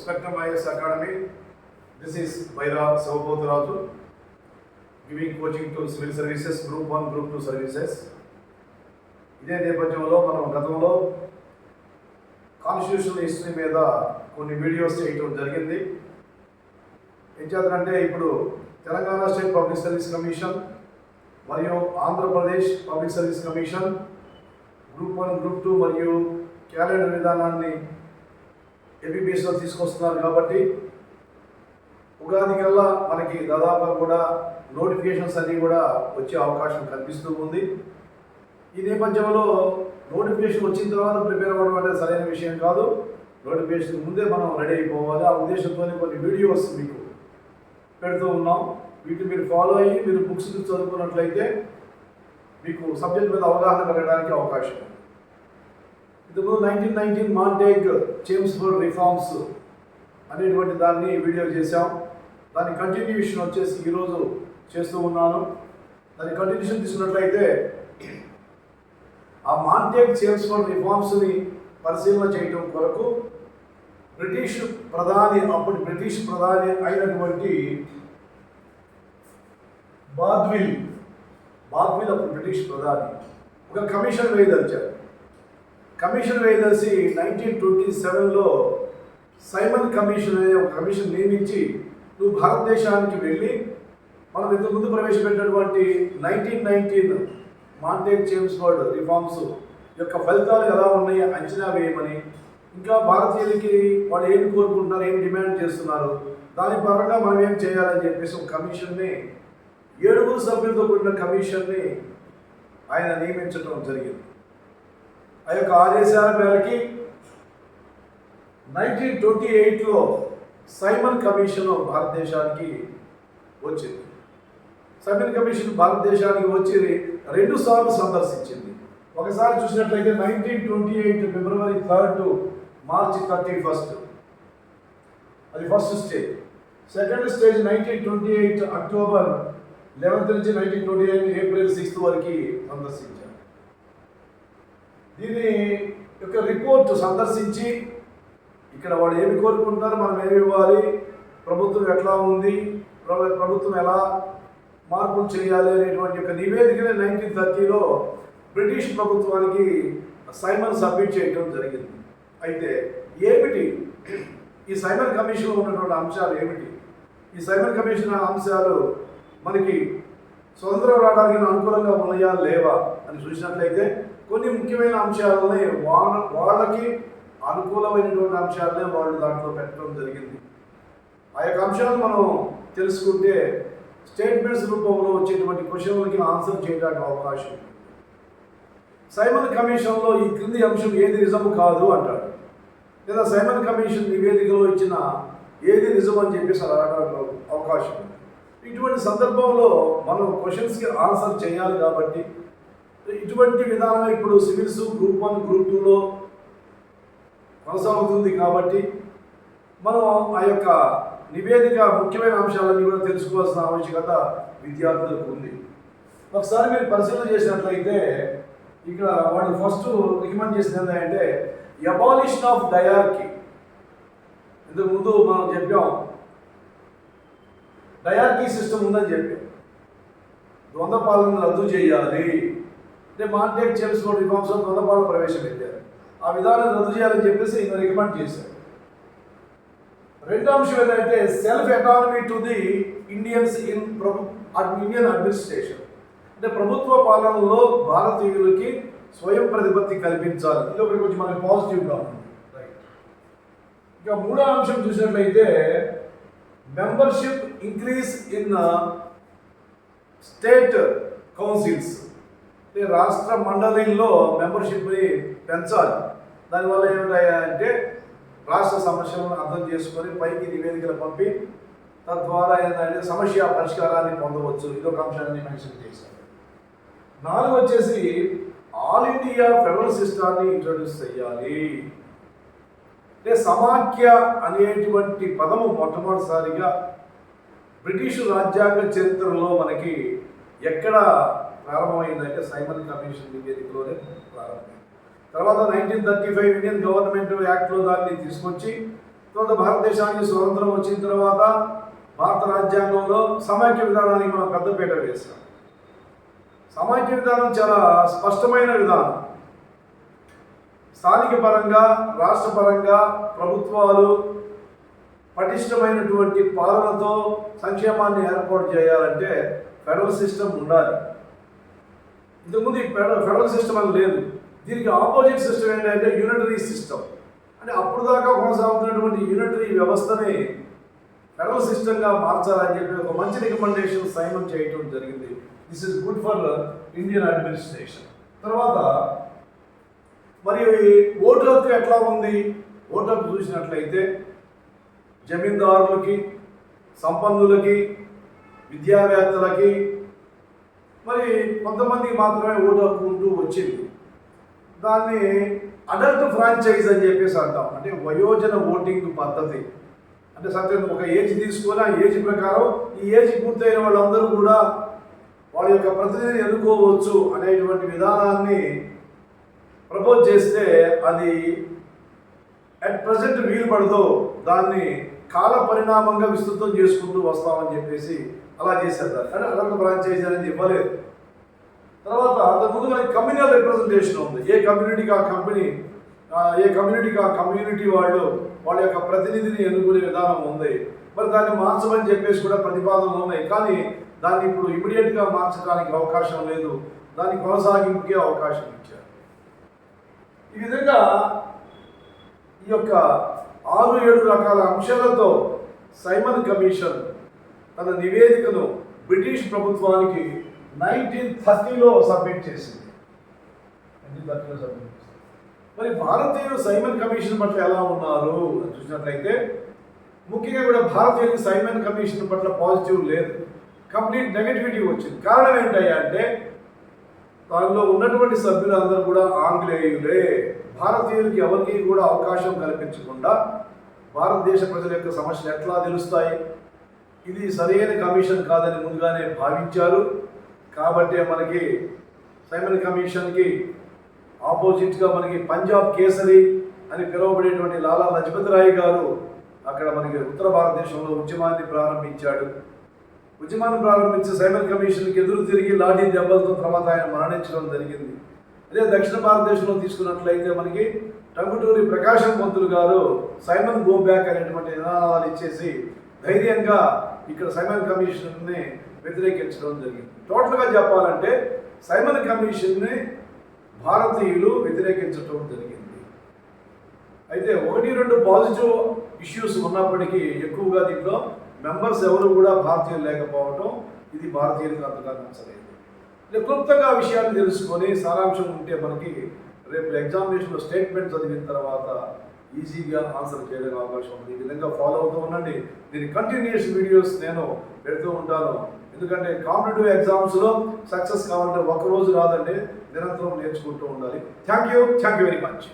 Spectrum IS Academy. This is Vaira Savabodhraju, giving coaching to civil services, Group 1, Group 2 services. ఇదే నేపథ్యంలో మనం గతంలో constitutional history మీద కొన్ని వీడియోస్ చేయడం జరిగింది. ఏం చేద్దామంటే ఇప్పుడు Telangana state public service commission మరియు Andhra Pradesh public service commission group 1, group 2 మరియు క్యాలెండర్ విధానాన్ని ఏపీపీఎస్లో తీసుకొస్తున్నారు. కాబట్టి ఉగాది కల్లా మనకి దాదాపుగా కూడా నోటిఫికేషన్స్ అన్నీ కూడా వచ్చే అవకాశం కనిపిస్తూ ఉంది. ఈ నేపథ్యంలో నోటిఫికేషన్ వచ్చిన తర్వాత ప్రిపేర్ అవ్వడం అంటే సరైన విషయం కాదు. నోటిఫికేషన్ ముందే మనం రెడీ అయిపోవాలి. ఆ ఉద్దేశంతోనే కొన్ని వీడియోస్ మీకు పెడుతూ ఉన్నాం. వీటిని మీరు ఫాలో అయ్యి మీరు బుక్స్ చదువుకున్నట్లయితే మీకు సబ్జెక్ట్ మీద అవగాహన పెరగడానికి అవకాశం ఉంది. ఇంతకుముందు 1919 మాంటేగ్ చేమ్స్ఫోర్డ్ రిఫార్మ్స్ అనేటువంటి దాన్ని వీడియో చేశాం. దాని కంటిన్యూషన్ వచ్చేసి ఈరోజు చేస్తూ ఉన్నాను. దాని కంటిన్యూషన్ తీసుకున్నట్లయితే ఆ మాంటేగ్ చేమ్స్ఫోర్డ్ రిఫార్మ్స్ని పరిశీలన చేయడం కొరకు అప్పటి బ్రిటిష్ ప్రధాని అయినటువంటి బాద్విల్ అప్పుడు బ్రిటిష్ ప్రధాని ఒక కమిషన్ వేయదలిచారు. కమిషన్ వేయదలిసి 1927లో సైమన్ కమిషన్ అనే ఒక కమిషన్ నియమించి నువ్వు భారతదేశానికి వెళ్ళి మనం ఇంతకుముందు ప్రవేశపెట్టినటువంటి 1919 మాంటేగ్ చేమ్స్ఫోర్డ్ రిఫార్మ్స్ యొక్క ఫలితాలు ఎలా ఉన్నాయో అంచనా వేయమని, ఇంకా భారతీయులకి వాళ్ళు ఏం కోరుకుంటున్నారు, ఏం డిమాండ్ చేస్తున్నారు, దాని పరంగా మనం ఏం చేయాలని చెప్పేసి ఒక కమిషన్ని 7 సభ్యులతో కూడిన కమిషన్ని ఆయన నియమించడం జరిగింది. ఆ యొక్క ఆదేశాల మేరకి 1928లో సైమన్ కమిషన్ భారతదేశానికి వచ్చింది. సైమన్ కమిషన్ భారతదేశానికి వచ్చి 2 సార్లు సందర్శించింది. ఒకసారి చూసినట్లయితే 1928 ఫిబ్రవరి 3 టు మార్చి 31 అది first stage. Second stage 1928 October 11 నుంచి 1928 ఏప్రిల్ 6 వరకు సందర్శించారు. దీని యొక్క రిపోర్ట్ సందర్శించి ఇక్కడ వాళ్ళు ఏమి కోరుకుంటున్నారు, మనం ఏమి ఇవ్వాలి, ప్రభుత్వం ఎట్లా ఉంది, ప్రభుత్వం ఎలా మార్పులు చేయాలి అనేటువంటి యొక్క నివేదికని 1930లో బ్రిటిష్ ప్రభుత్వానికి సైమన్ సబ్మిట్ చేయడం జరిగింది. అయితే ఏమిటి ఈ సైమన్ కమిషన్లో ఉన్నటువంటి అంశాలు ఏమిటి? ఈ సైమన్ కమిషన్ అంశాలు మనకి స్వతంత్రం రావడానికి అనుకూలంగా ఉన్నాయా లేవా అని చూసినట్లయితే కొన్ని ముఖ్యమైన అంశాలని వాళ్ళకి అనుకూలమైనటువంటి అంశాలనే వాళ్ళు దాంట్లో పెట్టడం జరిగింది. ఆ యొక్క అంశాలను మనం తెలుసుకుంటే స్టేట్మెంట్స్ రూపంలో వచ్చేటువంటి క్వశ్చన్లకి ఆన్సర్ చేయడానికి అవకాశం ఉంది. సైమన్ కమిషన్లో ఈ క్రింది అంశం ఏది నిజము కాదు అంటాడు, లేదా సైమన్ కమిషన్ నివేదికలో ఇచ్చిన ఏది నిజం అని చెప్పేసి అడగడానికి అవకాశం ఉంది. ఇటువంటి సందర్భంలో మనం క్వశ్చన్స్కి ఆన్సర్ చేయాలి. కాబట్టి ఇటువంటి విధానం ఇప్పుడు సివిల్స్ గ్రూప్ 1, గ్రూప్ 2లో కొనసాగుతుంది. కాబట్టి మనం ఆ యొక్క నివేదిక ముఖ్యమైన అంశాలన్నీ కూడా తెలుసుకోవాల్సిన ఆవశ్యకత విద్యార్థులకు ఉంది. ఒకసారి మీరు పరిశీలన చేసినట్లయితే ఇక్కడ వాళ్ళు ఫస్ట్ రికమెండ్ చేసింది ఏంటంటే అబాలిషన్ ఆఫ్ డయార్కీ. ఇంతకుముందు మనం చెప్పాం డయార్కీ సిస్టమ్ ఉందని చెప్పాం, ద్వంద్వ పాలన రద్దు చేయాలి అంటే మాంటేగ్ చేమ్స్ఫోర్డ్ రిఫార్మ్స్లో ద్వంద్వ పాలన ప్రవేశపెట్టారు. ఆ విధానం రద్దు చేయాలని చెప్పేసి ఈయన రికమెండ్ చేశారు. రెండో అంశం ఏంటంటే self economy to the Indians in Indian administration, అంటే ప్రభుత్వ పాలనలో భారతీయులకి స్వయం ప్రతిపత్తి కల్పించాలి. ఇది ఒకటి కొంచెం మనకి పాజిటివ్గా ఉంది. ఇక మూడో అంశం చూసినట్లయితే membership increase in state councils, అంటే రాష్ట్ర మండలిలో మెంబర్షిప్ని పెంచాలి. దానివల్ల ఏమిటాయంటే రాష్ట్ర సమస్యలను అర్థం చేసుకొని పైకి నివేదికలు పంపి తద్వారా ఏంటంటే సమస్య పరిష్కారాన్ని పొందవచ్చు. ఇదొక అంశాన్ని మెన్షన్ చేశారు. 4 వచ్చేసి ఆల్ ఇండియా ఫెడరల్ సిస్టాన్ని ఇంట్రడ్యూస్ చేయాలి. అంటే సమాఖ్య అనేటువంటి పదము మొట్టమొదటిసారిగా బ్రిటిష్ రాజ్యాంగ చరిత్రలో మనకి ఎక్కడ ప్రారంభమైందంటే సైమన్ కమిషన్ నివేదికలోనే ప్రారంభమైంది. తర్వాత 1935 ఇండియన్ గవర్నమెంట్ యాక్ట్లో దాన్ని తీసుకొచ్చి తర్వాత భారతదేశానికి స్వతంత్రం వచ్చిన తర్వాత భారత రాజ్యాంగంలో సమైక్య విధానానికి మనం పెద్దపీట వేశాం. సమైక్య విధానం చాలా స్పష్టమైన విధానం. స్థానిక పరంగా, రాష్ట్ర పరంగా ప్రభుత్వాలు పటిష్టమైనటువంటి పాలనతో సంక్షేమాన్ని ఏర్పాటు చేయాలంటే ఫెడరల్ సిస్టమ్ ఉండాలి. ఇంతకుముందు ఈ ఫెడరల్ సిస్టమ్ అని లేదు. దీనికి ఆపోజిట్ సిస్టమ్ ఏంటంటే యూనిటరీ సిస్టమ్. అంటే అప్పుడు దాకా కొనసాగుతున్నటువంటి యూనిటరీ వ్యవస్థని ఫెడరల్ సిస్టమ్గా మార్చాలని చెప్పి ఒక మంచి రికమెండేషన్ సైన్ చేయడం జరిగింది. This is good for Indian administration. తర్వాత మరి ఓటు హక్కు ఎట్లా ఉంది? ఓటు హక్కు చూసినట్లయితే జమీందారులకి, సంపన్నులకి, విద్యావేత్తలకి, మరి కొంతమందికి మాత్రమే ఓటు హక్కు ఉంటూ వచ్చింది. దాన్ని అడల్ట్ ఫ్రాంచైజ్ అని చెప్పేసి అంటాం. అంటే వయోజన ఓటింగ్ పద్ధతి. అంటే సత్యం ఒక ఏజ్ తీసుకొని ఆ ఏజ్ ప్రకారం ఈ ఏజ్ పూర్తయిన వాళ్ళందరూ కూడా వాళ్ళ యొక్క ప్రతినిధిని ఎన్నుకోవచ్చు అనేటువంటి విధానాన్ని ప్రపోజ్ చేస్తే అది అట్ ప్రజెంట్ వీలు పడదో దాన్ని కాల పరిణామంగా విస్తృతం చేసుకుంటూ వస్తామని చెప్పేసి అలా చేశారు. దాన్ని అంటే అదొక ఫ్రాంచైజీ అనేది ఇవ్వలేదు. తర్వాత అంతకుముందు మనకి కమ్యూనల్ రిప్రజెంటేషన్ ఉంది. ఏ కమ్యూనిటీకి ఆ కమ్యూనిటీ వాళ్ళు వాళ్ళ యొక్క ప్రతినిధిని ఎన్నుకునే విధానం ఉంది. మరి దాన్ని మార్చమని చెప్పేసి కూడా ప్రతిపాదనలు ఉన్నాయి. కానీ దాన్ని ఇప్పుడు ఇమీడియట్గా మార్చడానికి అవకాశం లేదు. దాన్ని కొనసాగింపుకే అవకాశం ఇచ్చారు. ఈ విధంగా ఈ యొక్క 6-7 రకాల అంశాలతో సైమన్ కమిషన్ తన నివేదికను బ్రిటిష్ ప్రభుత్వానికి 1930లో సబ్మిట్ చేసింది. మరి భారతీయులు సైమన్ కమిషన్ పట్ల ఎలా ఉన్నారు అని చూసినట్లయితే ముఖ్యంగా కూడా భారతీయులకు సైమన్ కమిషన్ పట్ల పాజిటివ్ లేదు, కంప్లీట్ నెగటివిటీ వచ్చింది. కారణం ఏంటయ్యా అంటే దానిలో ఉన్నటువంటి సభ్యులందరూ కూడా ఆంగ్లేయులే. భారతీయులకి ఎవరికి కూడా అవకాశం కల్పించకుండా భారతదేశ ప్రజల యొక్క సమస్యలు ఎట్లా తెలుస్తాయి, ఇది సరైన కమిషన్ కాదని ముందుగానే భావించారు. కాబట్టే మనకి సైమన్ కమిషన్కి ఆపోజిట్గా మనకి పంజాబ్ కేసరి అని పిలువబడేటువంటి లాలా లజపతి రాయ్ గారు అక్కడ మనకి ఉత్తర భారతదేశంలో ఉద్యమాన్ని ప్రారంభించాడు. ఉద్యమాన్ని ప్రారంభించి సైమన్ కమిషన్కి ఎదురు తిరిగి లాఠీ దెబ్బలతో తర్వాత ఆయన మరణించడం జరిగింది. అదే దక్షిణ భారతదేశంలో తీసుకున్నట్లయితే మనకి టంగుటూరి ప్రకాశం పంతులు గారు సైమన్ గో బ్యాక్ అనేటువంటి నినాదాలు ఇచ్చేసి ధైర్యంగా ఇక్కడ సైమన్ కమిషన్ని వ్యతిరేకించడం జరిగింది. టోటల్గా చెప్పాలంటే సైమన్ కమిషన్ని భారతీయులు వ్యతిరేకించడం జరిగింది. అయితే 1-2 పాజిటివ్ ఇష్యూస్ ఉన్నప్పటికీ ఎక్కువగా దీంట్లో మెంబర్స్ ఎవరు కూడా భారతీయులు లేకపోవడం ఇది భారతీయులకు అంతగా నచ్చలేదు. క్లుప్తంగా ఆ విషయాన్ని తెలుసుకొని సారాంశం ఉంటే మనకి రేపు ఎగ్జామినేషన్లో స్టేట్మెంట్ చదివిన తర్వాత ఈజీగా ఆన్సర్ చేయడానికి అవకాశం ఉంది. ఈ విధంగా ఫాలో అవుతూ ఉండండి. దీని కంటిన్యూస్ వీడియోస్ నేను పెడుతూ ఉంటాను. ఎందుకంటే కాంపిటేటివ్ ఎగ్జామ్స్లో సక్సెస్ కావాలంటే ఒక రోజు రాదండి, నిరంతరం నేర్చుకుంటూ ఉండాలి. Thank you very much.